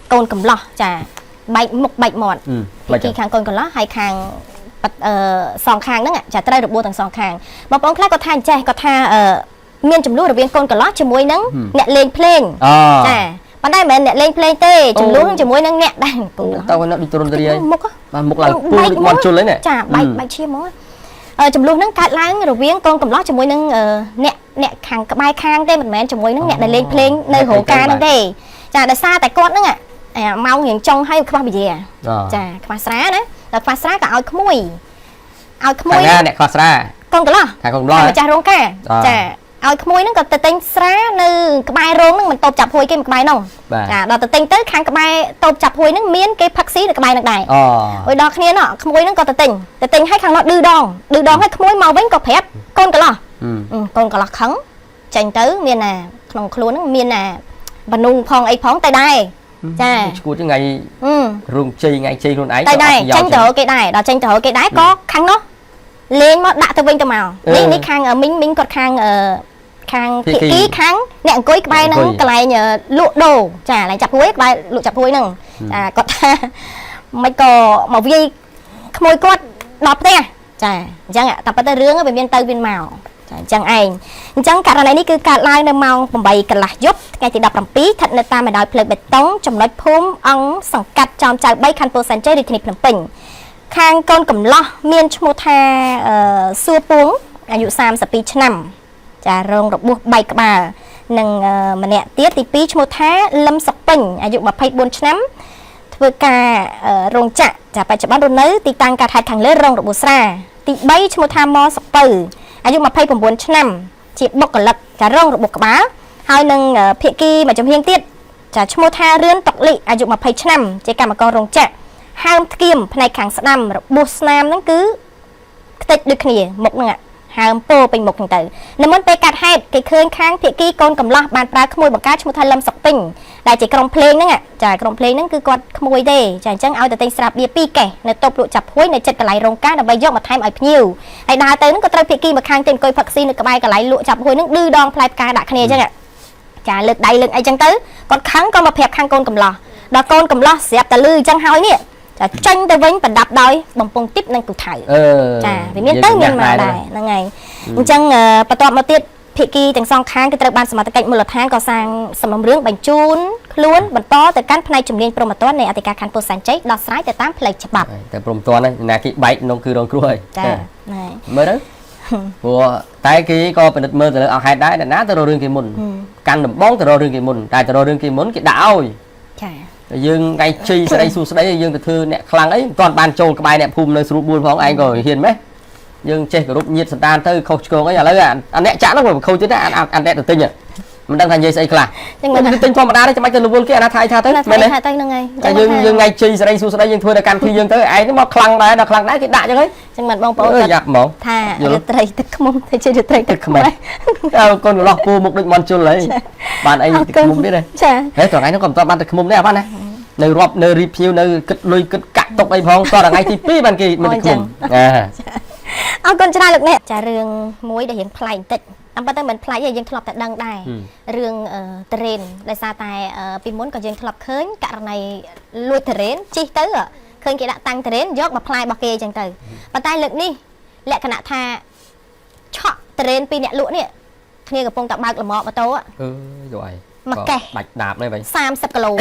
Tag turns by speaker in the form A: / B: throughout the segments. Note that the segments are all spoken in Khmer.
A: con cầm lọ chả bạch một bạch mọt khi khang con cầm lọ hay khang sòng khang đó chả trai được bua thằng sòng khang mà bóng khác có than chè có tha miên chấm lúa được viên con cầm lọ chấm muối nắng nẹt lên pleng chả ban đây mẹ nẹt lên pleng tê chấm lúa chấm muối nắng nẹt đây
B: tao có nó đi tuần đây một là phu mòn chôn lấy này
A: chả bạch bạch chia món chấm lúa nắng cắt láng rồi viên con cầm lọ chấm muối nắng nẹt khang bài khang tê mình mẹ chấm muối nắng nẹt lên pleng nơi hồ ca nắng tê chả đại xa tại con nắng mau hiện trong hay qua bị gì chả qua xá đấy là qua xá cả ao khmui
B: nè qua xá
A: con cái lo
B: con lo
A: chả rong cả chả ao khmui nó còn tên xá nơi cái bài rong nó mình tôm chập hôi cái bài nông đó tên tới khang cái bài tôm chập hôi nó miến cái phắc xí cái bài nặng này rồi đó kia nó khmui nó còn tên hay khang nó đưa đòn hay khmui màu bánh cọp phép con cái lo con cái lo khấn tranh tới miền nè lòng khluôn nó miền nè bà nung phong ấy phóng tay đây chà
B: của cái ngày rung chi ngày chi luôn ấy
A: tay đây tranh thở cái đài đó tranh thở cái đáy có khăn nó lên mà đã từ bên tao màu ní khang ở mình còn khang ở khang thị ký kháng nẹn cối cái bay nâng cái này nhờ lụa đồ chả lại chặt hối cái bay lụa chặt hối nâng có ta mấy cò màu vi môi cốt đọp thế chà chẳng ạ tập tới rướng ở bên biên tây bên màu chẳng anh chẳng cả này ní cứ cả lai nơi màu bày cả là giúp cái thì đọc làm pí thật nơi ta mà đòi plek bê tông trong nói phum ong sòng cắt trong trái bay khăn tô san chơi đi thì nịp bình khang con cầm lo miên chmo tha xua puốngอายุ30 ปี ឆ្នាំចារងរបួសបែកក្បាលនិងម្នាក់ទៀតទី2ឈ្មោះថាលឹមសុកពេញអាយុ24 ឆ្នាំធ្វើការរោងចក្រចាបច្ចុប្បន្នរស់នៅទីតាំងកាត់ហេតុខាងលើរងរបួសស្រាទី3ឈ្មោះថាម៉សុកពៅអាយុ29 ឆ្នាំជាបុគ្គលិកចារងរបួសក្បាលហើយនឹងភាគីមួយចំហៀងទៀតចាឈ្មោះថារឿនតុកលីអាយុ20 ឆ្នាំជាកម្មកររោងចក្រហើមធ្គាមផ្នែកខាងស្ដាំរបួសស្នាមហ្នឹងគឺខ្ទេចដូចគ្នាមុខហ្នឹងហើមពោពេញមុខហ្នឹងទៅនៅមុនពេលកាត់ហេតុគេឃើញខាងភាគីកូនកំឡោះបានប្រើក្មួយបង្ការឈ្មោះថាលឹមសុកពេញដែលជាក្រុមភ្លេងហ្នឹងចាក្រុមភ្លេងហ្នឹងគឺគាត់ក្មួយទេចាអញ្ចឹងឲ្យតែទិញស្រាប់បៀ2កេសនៅតូបលក់ចាប់ហួយនៅចិត្តកន្លែងរោងការដើម្បីយកមកថែមឲ្យភ្ញៀវហើយដើរទៅហ្នឹងក៏ត្រូវភាគីមកខាងទៅអង្គុយផឹកស៊ីនៅក្បែរកន្លែងលក់ចាប់ហួយហ្នឹងឌឺដងផ្លែផ្កាដាក់គ្នាអញ្ចឹងចាលើកដៃលើកអីចឹងទៅគាត់ខឹងក៏មកប្រាប់ខាងកូនកំឡោះដល់កូនកំឡោះស្រាប់តែលឺអញ្ចឹងហើយនេះចាចាញ់ទៅវិញប្រដាប់ដោយបំពង់ទីបនិងទូថៅចាវាមានទៅមានមកដែរហ្នឹងហើយអញ្ចឹងបន្ទាប់មកទៀតភាគីទាំងសងខាងគឺត្រូវបានសមត្ថកិច្ចមូលដ្ឋានកសាងសំណុំរឿងបញ្ជូនខ្លួនបន្តទៅកាន់ផ្នែកជំនាញព្រហ្មទណ្ឌនៃអធិការខណ្ឌពោធិ៍សែនជ័យដោះស្រាយទៅតាមផ្លូវច្បាប់
B: តែព្រហ្មទណ្ឌហ្នឹងណាគេបែកក្នុងគឺរងគ្រោះហើយ
A: ចាហ្នឹង
B: មើលទៅព្រោះតែគេក៏ពិនិត្យមើលទៅលើអស់ហេតុដែរណាទៅរករឿងគេមុនកាន់ដំបងទៅរករឿងគេមុនតែទៅរករឿងគេមុនគេដាក់ឲ្យ
A: ចា
B: យើងថ្ងៃជីស្ដីសួស្ដីយើងទៅធ្វើអ្នកខ្លាំងអីមិនទាន់បានចូលក្បែរអ្នកភូមិនៅស្រួលបួនផងឯងក៏ហ៊ានម៉េះយើងចេះគោរពញាតិសន្តានទៅខុសឆ្គងអីឥឡូវអាអ្នកចាក់ហ្នឹងវាខូចទៀតអាអ្នកទៅទិញមិនដឹងថានិយាយស្អីខ្លះចឹងមិនទិញធម្មតាទេចាំបាច់ទៅរវល់គេអាណាថៃថាទៅ
A: មែនទេថាទៅហ្នឹងហើយ
B: តែយើងថ្ងៃជីស្ដីសួស្ដីយើងធ្វើដល់កម្មវិធីយើងទៅឯងមកខ្លាំងដែរដល់ខ្លាំងដែរគេដាក់ចឹងហើយ
A: ចឹងមិនបងប្អូន
B: យ៉ាប់ហ្មង
A: ថារាត្រីទឹកខ្មុំទៅជារាត្រីទឹកខ្មុំ
B: កូនកន្លោះពូមុខដូចមន់ជុលហើយបានអីទឹកខ្មុំទៀត
A: ចា
B: ហេតុថ្ងៃហ្នឹងក៏មិនទាន់បានទឹកខ្មុំដែរអត់បានណានៅរាប់នៅរីភៀវនៅគិតលុយគិតកាក់ទុកអីផងតរថ្ងៃទី2បានគេមិនទឹកខ្មុំ
A: អរគុណច្រើនលោកអ្នកចារឿងមួយដែលរៀងប្លែកបន្តិចតាមពិតទៅមិនប្លែកទេយើងធ្លាប់តែដឹងដែររឿងត្រេនដោយសារតែពីមុនក៏យើងធ្លាប់ឃើញករណីលួចត្រេនជិះទៅឃើញគេដាក់តាំងត្រេនយកមកផ្លាយរបស់គេអញ្ចឹងទៅប៉ុន្តែលើកនេះលក្ខណៈថាឆក់ត្រេនពីអ្នកលក់នេះគ្នាកំពុងតែបើកលំម៉ម៉ូតូ
B: យកអី
A: មកកេះ
B: ដាច់ដាបនេះវិញ
A: 30គីឡូ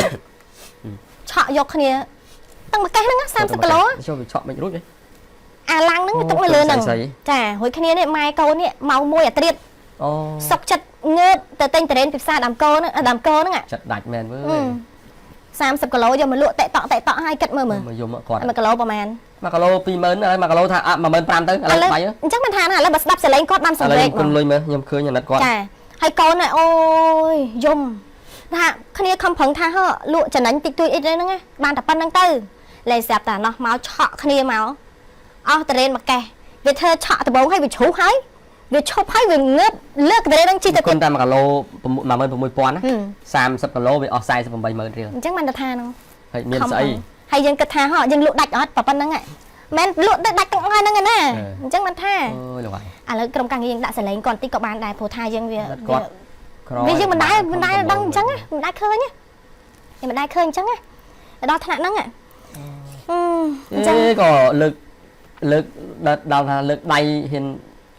A: ឆក់យកគ្នាតាំងមកកេះហ្នឹង30គីឡូ
B: ចូលវាឆក់មិនរួចទេ
A: អាឡាំងហ្នឹងទុកនៅលើហ្នឹងចារួចគ្នានេះម៉ែកូននេះម៉ោង1អាត្រៀតសុកចិត្តងើបទៅទិញត្រេនពីផ្សារដើមកោហ្នឹង
B: ចិត្តដាច់មែនវើ
A: 30គីឡូយកមកលក់តេតក់ឲ្យគិតមើល
B: យកមកគាត់
A: 1គីឡូប្រហែល
B: 1គីឡូ20000ហើយ1គីឡូថា15000ទៅឥឡូវបាយ
A: អញ្ចឹងមិនថាណាឥឡូវបើស្ដាប់សលេងគាត់បានសម្រេច
B: មកលុយមើលខ្ញុំឃើញអាណិតគាត់
A: ចាហើយកូនអូយយំថាគ្នាខំប្រឹងថាហ៎លក់ចំណេញតិចតួចអីហ្នឹងបានតែប៉ុណ្្នឹងទៅលេស្រាប់តែណោះមកឆក់គ្នាមកអស់ត្រេនមកកេះវាធ្វើឆក់ដបងឲ្យវាជ្រុះហើយវាឈប់ហើយវាងើបលើកត្រេនហ្នឹងជីទៅ
B: គាត់តែ1គីឡូ16000ណា30គីឡូវាអស់48000រៀល
A: អញ្ចឹងបានតែថាហ្នឹង
B: ហើយមានស្អី
A: ហើយយើងគិតថាហ៎យើងលក់ដាច់អត់ប៉ុណ្្នឹងមិនលក់ដាច់ទាំងអស់ហ្នឹងណាអញ្ចឹងបានថា
B: អូយលោក
A: ឥឡូវក្រុមការងារយើងដាក់សលេងគាត់តិចក៏បានដែរព្រោះថាយើងវា
B: គាត់
A: វាយើងមិនដែរដឹងអញ្ចឹងមិនដែរឃើញខ្ញុំមិនដែរឃើញអញ្ចឹង ដល់ថ្នាក់ហ្នឹង
B: ក៏លើកដល់ថាលើកដៃហ៊ាន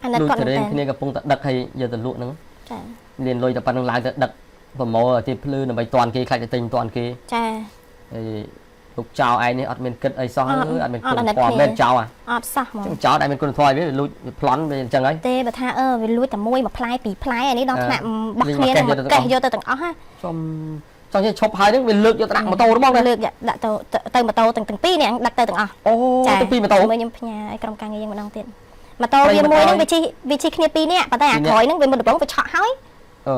A: អាណិត
B: លួច
A: គាត់
B: ទៅ
A: មែ
B: រៀន
A: ន
B: គ្នាកំពុងតែដឹកឲ្យយកទៅលក់ហ្នឹង
A: ចា
B: លៀនលុយតែប៉ុណ្្នឹងឡើងទៅដឹកប្រម៉ូទីភ្លឺដើម្បីតាន់គេខ្លាចទៅទិញតាន់គេ
A: ចា
B: ហើយលោកចៅឯងនេះអត់មានគិតអីសោះអត់មានគុណ
A: អត់អាណិត
B: ធម៌
A: គ្នា
B: មែនចៅ
A: អត់សោះហ្មង
B: ចឹងចៅតែមានគុណធម៌វាលួចវាប្លន់វាអញ្ចឹងហើយ
A: ទេបើថាវាលួចតែមួយផ្លែពីរផ្លែអានេះដល់ថ្នាក់បោះ
B: លីង
A: គ្នា
B: មក
A: នឹង
B: កេះ
A: មកកេះយកទៅទាំងអស់ហ่ะ
B: សុំចង់ឈប់ហើយហ្នឹងវាលើកយកទៅដាក់ម៉ូតូរបស់ណា
A: លើកដាក់ទៅម៉ូតូទាំងពីរនេះដាក់ទៅទាំងអស់
B: អូទៅពីម៉ូតូ
A: ខ្ញុំផ្ញើឲ្យក្រុមការងារយើងម្ដងទៀតម៉ូតូវាមួយហ្នឹងវាជិះគ្នាពីរនាក់ប៉ុន្តែអាក្រោយហ្នឹងវាមុនដំបូងវាឆក់ហើយ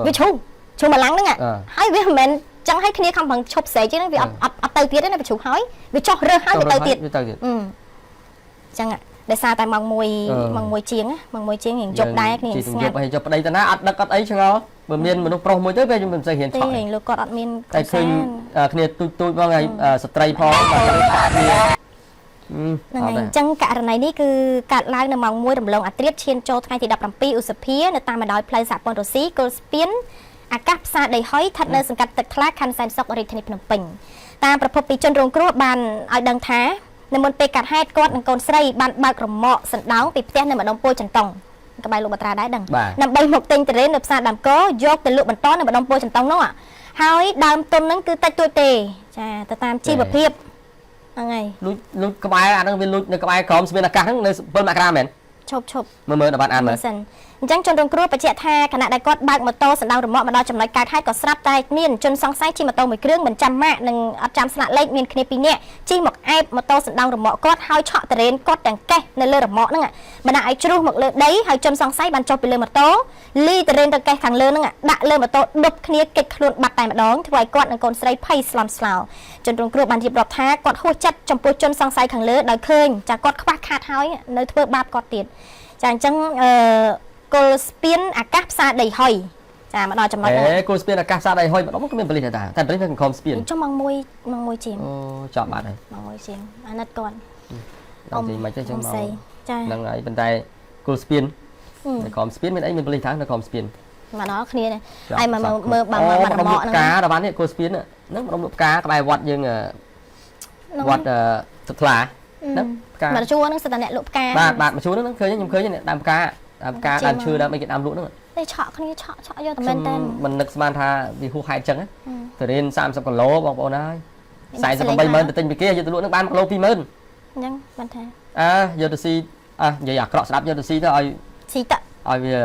A: វាឈូម្លាំងហ្នឹងហើយវាមិនមែនចឹងឲ្យគ្នាខំប្រឹងឈប់ស្រែកហ្នឹងវាអត់ទៅទៀតទេណាវាឈូហើយវាចុះរើសហើយវាទៅទៀតចឹងដោយសារតែម៉ោង1ជាងម៉ោង1ជាងយើងជប់ដែរគ្នាស្ងាត់
B: ហើយចុះប្តីតាណាអត់ដឹកអត់អីឆ្ងល់បើមានមនុស្សប្រុសមួយទៅពេលខ្ញុំមិនសូវហ៊ានឆក់
A: ទេលោកគាត់អត់មាន
B: តែឃើញគ្នាទូចផងហើយស្ត្រីផងបាទគ្នា
A: ហ្នឹងហើយអញ្ចឹងករណីនេះគឺកាត់ឡើងនៅម៉ោង1រំលងអាត្រិតឈានចូលថ្ងៃទី17ឧសភានៅតាមបណ្ដោយផ្លូវសហព័ន្ធរុស្ស៊ីគល់ស្ពានអាកាសផ្សារដីហុយស្ថិតនៅសង្កាត់ទឹកថ្លាខណ្ឌសែនសុខរាជធានីភ្នំពេញតាមប្រភពពីជនរងគ្រោះបានឲ្យដឹងថានៅមុនពេលកាត់ហេតុគាត់និងកូនស្រីបានបើករមាក់សណ្ដោងពីផ្ទះនៅម្ដុំពោធិ៍ចន្ទង់ក្បែរលោកបត្រាដែរដឹងដើម្បីមកទិញទុរេននៅផ្សារដើមកយកទៅលក់បន្តនៅម្ដុំពោធិ៍ចន្ទង់នោះហើយដើមទុនហ្នឹងគឺតិចតួចទេចាទៅតាមជីវភាពហ្នឹងហើយ
B: លួចក្បែរអាហ្នឹងវាលួចនៅក្បែរក្រោមស្ពានអាកាសហ្នឹងនៅ7មករាមែន
A: ឈប់
B: មើលដល់បានអានមើល
A: សិនអញ្ចឹងជនរងគ្រោះបញ្ជាក់ថាខណៈដែលគាត់បើកម៉ូតូសណ្ដោងរមាក់មកដល់ចំណុចកើតហេតុក៏ស្រាប់តែមានជនសង្ស័យជិះម៉ូតូមួយគ្រឿងមិនចាំម៉ាកនិងអត់ចាំស្លាកលេខមានគ្នា2នាក់ជិះមកអែបម៉ូតូសណ្ដោងរមាក់គាត់ហើយឆក់តរេនគាត់ទាំងកេះនៅលើរមាក់ហ្នឹងបណ្ដាឲ្យជ្រុះមកលើដីហើយជនសង្ស័យបានចុះពីលើម៉ូតូលីតរេនទៅកេះខាងលើហ្នឹងដាក់លើម៉ូតូដុបគ្នាកិច្ចខ្លួនបាត់តែម្ដងធ្វើឲ្យគាត់និងកូនស្រីភ័យស្លន់ស្លោជនរងគ្រោះបានរៀបរាប់ថាគាត់ហួសចិត្តចំពោះជនសង្ស័យខាងលើដោយឃើញចាគាត់ខ្វះខាតហើយនៅធ្វើបាបគាត់ទៀតចាអញ្ចឹងគល់ស្ពានអាកាសផ្សារដីហុយចាមកដល់ចំណុចហ្នឹង
B: គល់ស្ពានអាកាសផ្សារដីហុយម្ដងក៏មានប៉ូលីសដែរតែប៉ូលីសនៅក្នុងស្ពាន
A: ចុះម៉ោង1ជាង
B: អូចាប់បាត់ហើយ
A: ម៉ោង1ជាងអាណិតគាត់
B: ដល់ទីមិនទេចឹងមក
A: ចា
B: ហ្នឹងហើយប៉ុន្តែគល់ស្ពាននៅក្រុមស្ពានមានអីមានប៉ូលីសថានៅក្រុមស្ពាន
A: មកដល់គ្នាហើយមើលបើមករមាក់ហ្នឹង
B: ការដល់បាននេះគល់ស្ពានហ្នឹងម្ដុំលក់ផ្កាក្បែរវត្តយើងវត្តទឹកថ្លាហ្នឹងផ្កា
A: មកជួរហ្នឹងសិតតែអ្នកលក់ផ្កា
B: បាទមកជួរហ្នឹងឃើញខ្ញុំឃើញដើមផ្កាដើមឈើដើមអីគេដាំលក់ហ្នឹង
A: ទេឆក់គ្នាឆក់យកតែមែនតើ
B: មិននឹកស្មានថាវាហួសហេតុចឹងទៅរៀន30គីឡូបងប្អូនហើយ480000ទៅទិញពីគេយកទៅលក់ហ្នឹងបាន1គីឡូ20000
A: អញ្ចឹងបានថា
B: យកទៅស៊ីនិយាយអាក្រក់ស្ដាប់យកទៅស៊ីទៅឲ្យ
A: ស៊ីត
B: ឲ្យវា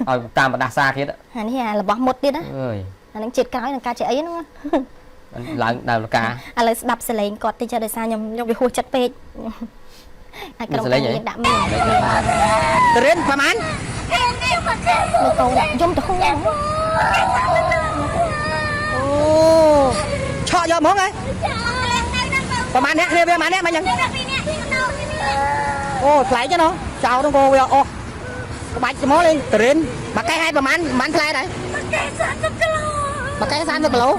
B: ឲ្យតាមបដាសាទៀត
A: អានេះអារបស់មុតទៀតណា
B: អើយ
A: អានឹងជាតិក្រោយនឹងការជាអីហ្នឹង
B: ឡើងដើមលកា
A: ឥឡូវស្ដាប់សលេងគាត់តិចដោយសារខ្ញុំយកវាហួសចិត្តពេកអាចក្រុមយើងដាក់មាន
B: ទៅរៀនប្រហែល
A: មើលកូនយំទៅហួង
B: អូឆក់យកហ្មងហ៎ប្រហែលអ្នកគ្នាវាប្រហែលអ្នកមកយ៉ាងអូថ្លៃចឹងណោះចោលហ្នឹងក៏វាអស់ក្បាច់ហ្មងលេងទៅរៀនមកកែឲ្យប្រហែលផ្លែដែរមកកែ30គីឡូ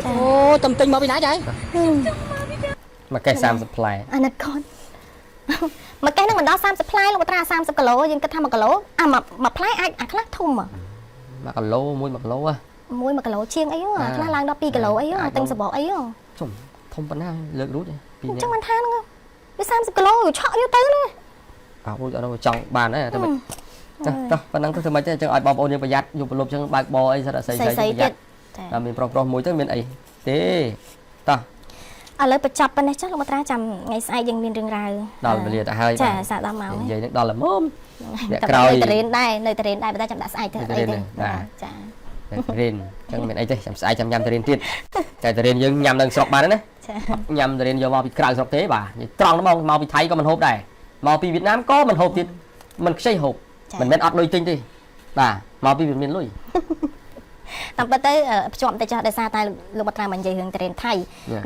B: អូតំទិញមកពីណាចៃមកកែ30ផ្លែ
A: អាណិតកូនមកកេះនឹងមិនដល់30ផ្លែលោកត្រា30គីឡូយើងគិតថា1គីឡូមួយផ្លែអាចអាខ្លះធំ
B: 1គីឡូ1គីឡូ
A: 1គីឡូជាងអីអាខ្លះឡើងដល់2គីឡូអីទិញសបកអី
B: ជុំធំប៉ុណ្ណាលើករួចពី
A: អញ្ចឹងមិនថាហ្នឹងវា30គីឡូឆក់យកទៅណា
B: រួចអត់ចង់បានដែរតែមិនចុះប៉ុណ្ណឹងទៅធ្វើម៉េចទេអញ្ចឹងឲ្យបងប្អូនយើងប្រយ័ត្នយកប្រឡប់អញ្ចឹងបើកបអីសិតអីប្រយ័ត្នតែមានប្រុសមួយទៅមានអីទេតោះ
A: ឥឡូវបញ្ចប់ប៉ុណ្ណេះចាលោកមត្រាចាំថ្ងៃស្អែកយើងមានរឿងរ៉ាវ
B: ដល់វេលាទៅហើយ
A: ចាសាកដល់មក
B: និយាយនឹងដល់ល្មម
A: អ្នកក្រោយនៅតរេនដែរប៉ុន្តែចាំដាក់ស្អែកទៅអីទេចា
B: តរេនអញ្ចឹងមានអីទេចាំស្អែកចាំញ៉ាំតរេនទៀតតែតរេនយើងញ៉ាំនៅស្រុកបានណាញ៉ាំតរេនយកមកពីក្រៅស្រុកទេបាទត្រង់ហ្មងមកពីថៃក៏មិនហូបដែរមកពីវៀតណាមក៏មិនហូបទៀតមិនខ្ចីហូបមិនមែនអត់លុយទិញទេបាទមកពីវាមានលុយ
A: តាមពិតទៅភ្ជាប់តែចាស់ដោយសារតែលោកបត្រាមិននិយាយរឿងតរេនថៃ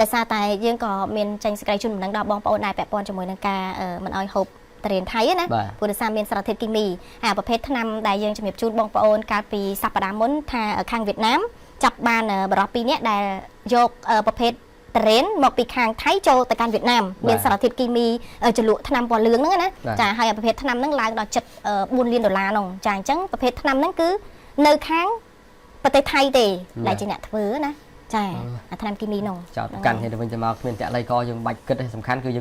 A: ដោយសារតែយើងក៏មានចេញសេចក្តីជូនដំណឹងដល់បងប្អូនដែរពាក់ព័ន្ធជាមួយនឹងការមិនអោយហូបតរេនថៃណាព្រោះដោយសារមានសារធាតុគីមីហើយប្រភេទថ្នាំដែលយើងជំរាបជូនបងប្អូនកាលពីសប្តាហ៍មុនថាខាងវៀតណាមចាប់បានបរិសុទ្ធ2នាក់ដែលយកប្រភេទតរេនមកពីខាងថៃចូលទៅកាន់វៀតណាមមានសារធាតុគីមីចលក់ថ្នាំពណ៌លឿងហ្នឹងណាចាហើយប្រភេទថ្នាំហ្នឹងឡើងដល់$4លានហ្នឹងចាអញ្ចឹងប្រភេទថ្នាំហ្នឹងគឺនៅខាងប្រទេសថៃទេដែលជាអ្នកធ្វើណា ចាអាថ្នាំគីមីនោះ
B: ចោតកាន់ឲ្យទៅវិញទៅមកគ្មានតែឡៃកយើងបាច់គិតទេសំខាន់គឺ